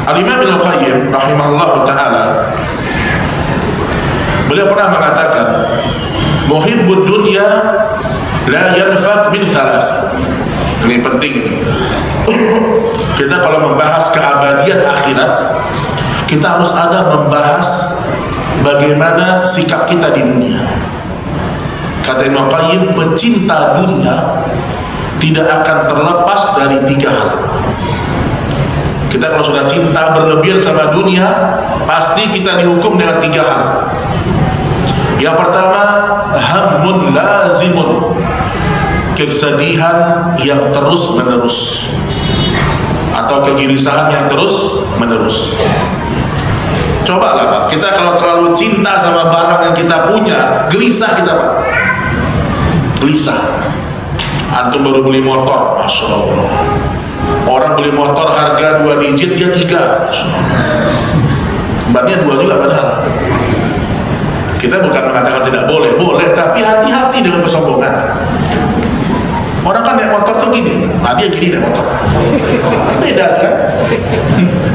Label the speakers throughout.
Speaker 1: Al-Imam Ibnu Qayyim rahimahullah ta'ala, beliau pernah mengatakan, muhibbud dunya la yanfat min thalath. Ini penting ini. Kita kalau membahas keabadian akhirat, kita harus ada membahas bagaimana sikap kita di dunia. Kata Ibnu Qayyim, pecinta dunia tidak akan terlepas dari 3 hal. Kita kalau sudah cinta berlebihan sama dunia, pasti kita dihukum dengan 3 hal. Yang pertama, hammun lazimun, kesedihan yang terus menerus, atau kegelisahan yang terus menerus. Cobalah Pak, kita kalau terlalu cinta sama barang yang kita punya, gelisah kita Pak, gelisah. Antum baru beli motor, Masya Allah, orang beli motor harga 2 digit, dia 3, bannya 2 juga padahal. Kita bukan mengatakan tidak boleh, boleh, tapi hati-hati dengan kesombongan. Orang kan naik motor tuh gini, nah dia gini naik motor, beda kan?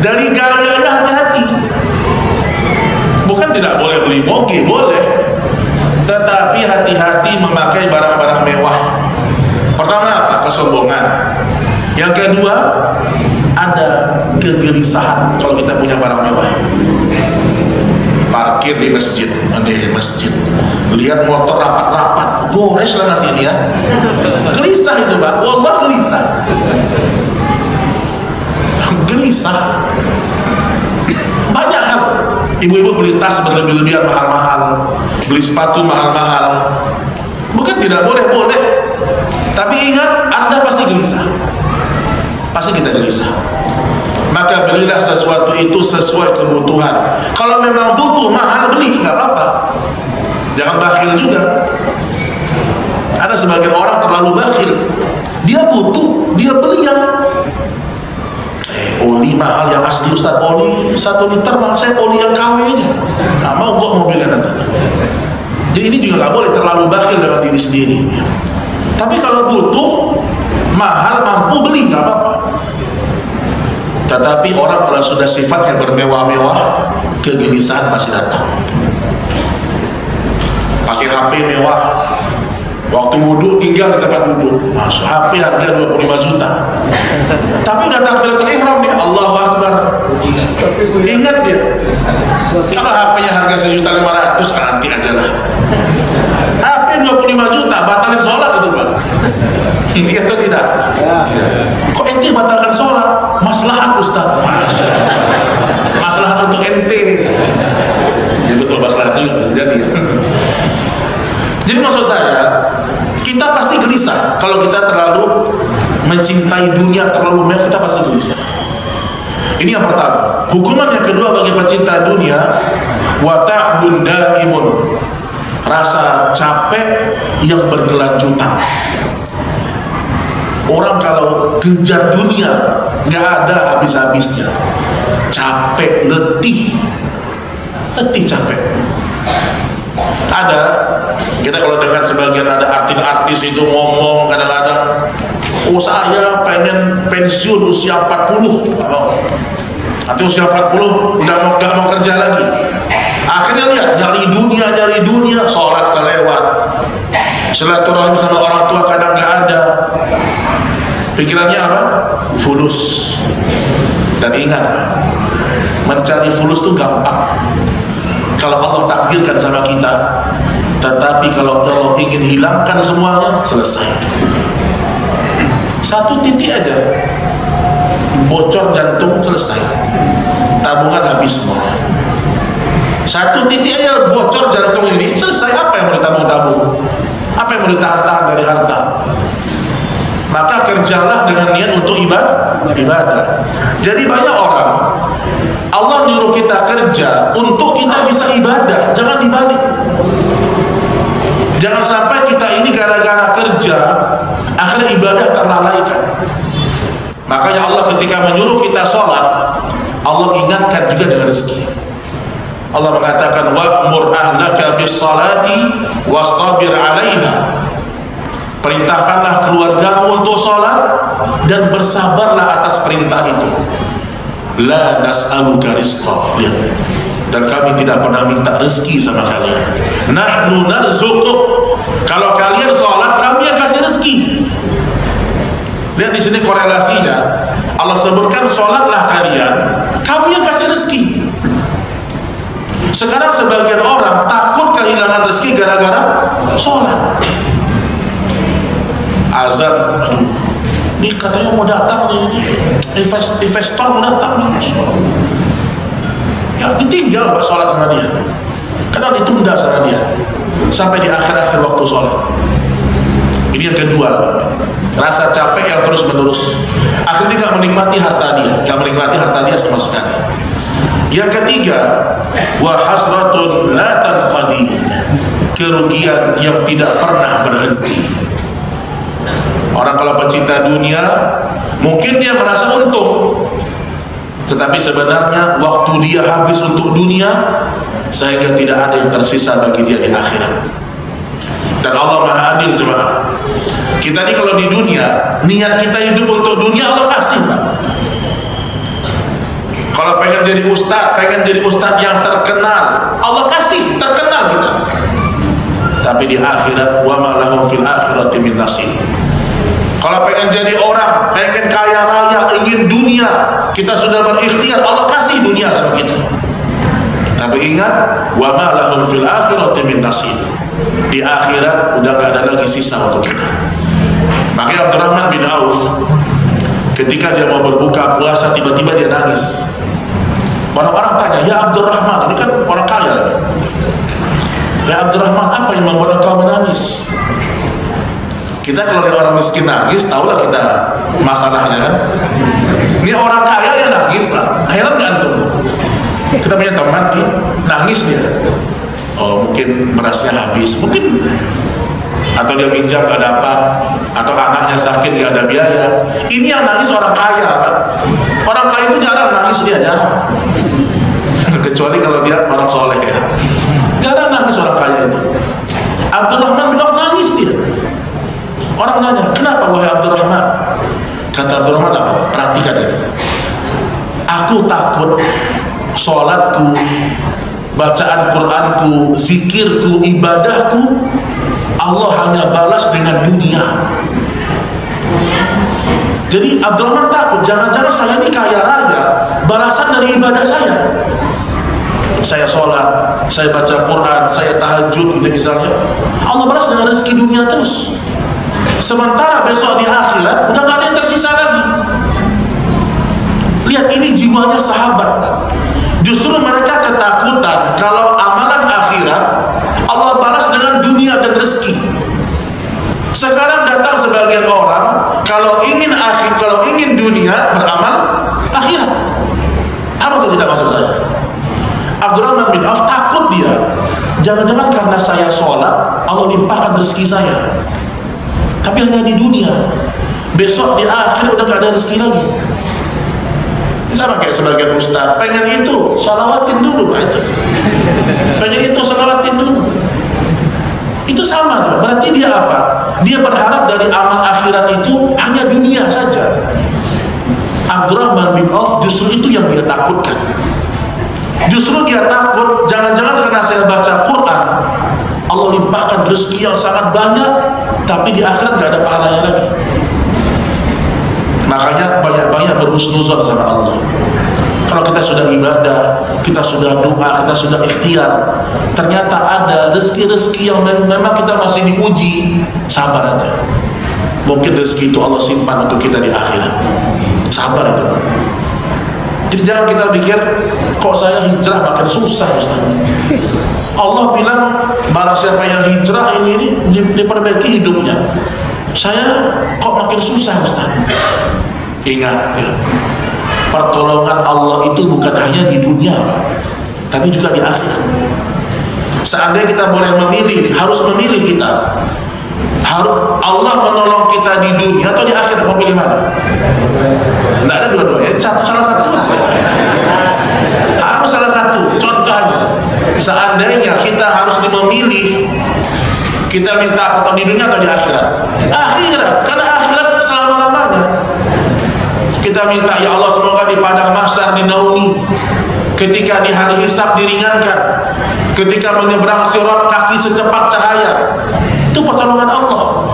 Speaker 1: Dari gayanya hati-hati. Bukan tidak boleh beli moge, boleh, tetapi hati-hati memakai barang-barang mewah. Pertama apa? Kesombongan. Yang kedua, ada kegelisahan kalau kita punya barang mewah. Parkir di masjid, lihat motor rapat-rapat, gores lah nanti ini ya. Gelisah itu Pak, wallah gelisah. Gelisah. Banyak hal. Ibu-ibu beli tas berlebih-lebihan mahal-mahal, beli sepatu mahal-mahal. Bukan tidak boleh, boleh. Tapi ingat, Anda pasti gelisah. Pasti kita gelisah. Maka belilah sesuatu itu sesuai kebutuhan. Kalau memang butuh mahal, beli, nggak apa-apa. Jangan bakhil juga. Ada sebagian orang terlalu bakhil. Dia butuh, dia beli yang oli mahal yang asli Ustaz, oli 1 liter mahal, saya oli yang KW aja. Nggak mau kok mobilnya nanti. Jadi ini juga nggak boleh terlalu bakhil dengan diri sendiri. Tapi kalau butuh mahal, mampu beli, nggak apa-apa. Tetapi orang kalau sudah sifatnya bermewah-mewah, kegelisahan pasti datang. Pakai HP mewah, waktu wudhu tinggal di tempat wudhu, masuk HP harga 25 juta. Tapi udah takbiratul ihram nih, Allahu Akbar. Ingat dia, kalau HP-nya harga 1.500.000, nanti aja lah. HP 25 juta, batalin sholat itu Pak. Iya atau tidak? Kok ente batalkan sholat? Maslahat Ustaz. Maslahat untuk ente. Ya betul, maslahat juga bisa jadi. Jadi maksud saya, kita pasti gelisah kalau kita terlalu mencintai dunia, terlalu banyak, kita pasti gelisah. Ini yang pertama. Hukuman yang kedua bagi pecinta dunia, wa ta'bun daimun, rasa capek yang berkelanjutan. Orang kalau kejar dunia nggak ada habis-habisnya, capek, letih, capek. Ada, kita kalau dengar sebagian ada artis-artis itu ngomong kadang-kadang, oh saya pengen pensiun usia 40, nanti usia 40 udah nggak mau kerja lagi. Akhirnya lihat, nyari dunia, sholat kelewat, silaturahmi sama orang tua kadang nggak ada. Pikirannya apa? Fulus. Dan ingat, mencari fulus itu gampang kalau Allah takdirkan sama kita. Tetapi kalau Allah ingin hilangkan semuanya, selesai. 1 titik aja, bocor jantung, selesai. Tabungan habis semua. 1 titik aja bocor jantung ini, selesai. Apa yang mau ditabung-tabung? Apa yang mau ditahan-tahan dari harta? Maka kerjalah dengan niat untuk ibadah. Jadi banyak orang, Allah nyuruh kita kerja untuk kita bisa ibadah, jangan dibalik. Jangan sampai kita ini gara-gara kerja akhirnya ibadah terlalaikan. Makanya Allah ketika menyuruh kita sholat, Allah ingatkan juga dengan rezeki. Allah mengatakan, wa'mur ahlaka bis salati wastabir 'alaiha. Perintahkanlah keluargamu untuk sholat dan bersabarlah atas perintah itu. la nas'aluka rizqa. Lihat. Dan kami tidak pernah minta rezeki sama kalian. Nahnu narzuquk. Kalau kalian sholat, kami yang kasih rezeki. Lihat di sini korelasinya. Allah sebutkan sholatlah kalian, kami yang kasih rezeki. Sekarang sebagian orang takut kehilangan rezeki gara-gara sholat. Azan, ini katanya mau datang nih, investor mau datang nih. Ya ditinggal Pak sholat sama dia, karena ditunda sama dia sampai di akhir-akhir waktu sholat. Ini yang kedua, rasa capek yang terus menerus, akhirnya nggak menikmati harta dia, sama sekali. Yang ketiga, wa hasratun la tanqadi, kerugian yang tidak pernah berhenti. Orang kalau pecinta dunia, mungkin dia merasa untung, tetapi sebenarnya waktu dia habis untuk dunia, sehingga tidak ada yang tersisa bagi dia di akhirat. Dan Allah Maha Adil jemaah. Kita ini kalau di dunia, niat kita hidup untuk dunia, Allah kasih Pak. Kalau pengen jadi ustadz yang terkenal, Allah kasih terkenal kita. Tapi di akhirat, wa ma lahum fil akhirati min nasib. Kalau pengen jadi orang, pengen kaya raya, ingin dunia, kita sudah berikhtiar, Allah kasih dunia sama kita. Tapi ingat, wa ma lahum fil akhirati min nasib. Di akhirat udah gak ada lagi sisa untuk kita. Makanya Abdurrahman bin Auf, ketika dia mau berbuka puasa, tiba-tiba dia nangis. Orang-orang tanya, ya Abdurrahman, ini kan orang kaya. Ya Abdurrahman, apa yang membuat engkau menangis? Kita kalau lihat orang miskin nangis, tahulah kita masalahnya kan. Ini orang kaya yang nangis lah, heran gak antum? Kita punya teman nih, nangis dia. Oh mungkin berasnya habis, mungkin, atau dia minjam gak dapat, atau anaknya sakit gak ada biaya. Ini yang nangis orang kaya kan? Orang kaya itu jarang nangis, dia jarang. Kecuali kalau dia orang soleh ya, jarang nangis orang kaya itu. Abdurrahman bin Auf nangis dia. Orang nanya, kenapa wahai Abdurrahman? Kata Abdurrahman apa? Perhatikan ini. Aku takut sholatku, bacaan Qur'anku, zikirku, ibadahku, Allah hanya balas dengan dunia. Jadi Abdurrahman takut, jangan-jangan saya ini kaya raya, balasan dari ibadah saya. Saya sholat, saya baca Quran, saya tahajud gitu misalnya, Allah balas dengan rezeki dunia terus. Sementara besok di akhirat udah gak ada yang tersisa lagi. Lihat ini jiwanya sahabat. Justru mereka ketakutan kalau amalan akhirat Allah balas dengan dunia dan rezeki. Sekarang datang sebagian orang kalau ingin dunia beramal akhirat. Apa itu tidak maksud saya? Abdurrahman bin Auf takut dia, jangan-jangan karena saya sholat Allah limpahkan rezeki saya, tapi hanya di dunia. Besok di akhir udah gak ada rezeki lagi. Sama kayak sebagian ustaz, pengen itu shalawatin dulu itu, pengen itu shalawatin dulu. Itu sama tuh. Berarti dia apa? Dia berharap dari amal akhirat itu hanya dunia saja. Abdurrahman bin Auf justru itu yang dia takutkan. Justru dia takut, jangan-jangan karena saya baca Quran Allah limpahkan rezeki yang sangat banyak, tapi di akhirat gak ada pahalanya lagi. Makanya banyak-banyak berhusnuzon sama Allah. Kalau kita sudah ibadah, kita sudah doa, kita sudah ikhtiar, ternyata ada rezeki-rezeki yang memang kita masih diuji, sabar aja. Mungkin rezeki itu Allah simpan untuk kita di akhirat. Sabar itu. Jadi jangan kita pikir, kok saya hijrah makin susah Ustaz. Allah bilang barang siapa yang hijrah ini diperbaiki hidupnya. Saya kok makin susah Ustaz. Ingat ya, pertolongan Allah itu bukan hanya di dunia, tapi juga di akhirat. Seandainya kita boleh memilih, harus memilih kita. Harus Allah menolong kita di dunia atau di akhirat, mau pilih mana? Tidak ada dua-duanya, salah satu aja. Harus salah satu. Contohnya, seandainya kita harus memilih, kita minta apa di dunia atau di akhirat? Akhirat, karena akhirat selama-lamanya. Kita minta ya Allah semoga di padang mahsyar dinaungi, ketika di hari hisab diringankan, ketika menyeberang sirat kaki secepat cahaya. Itu pertolongan Allah.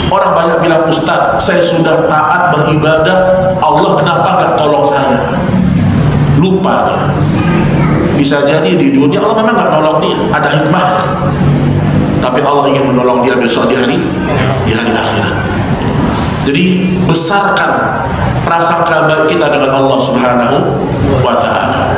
Speaker 1: Orang banyak bilang, Ustaz, saya sudah taat beribadah, Allah kenapa gak tolong saya? Lupa dia. Bisa jadi di dunia Allah memang gak nolong dia, ada hikmah. Tapi Allah ingin menolong dia besok di hari akhirat. Jadi besarkan prasangka baik kita dengan Allah Subhanahu wa ta'ala.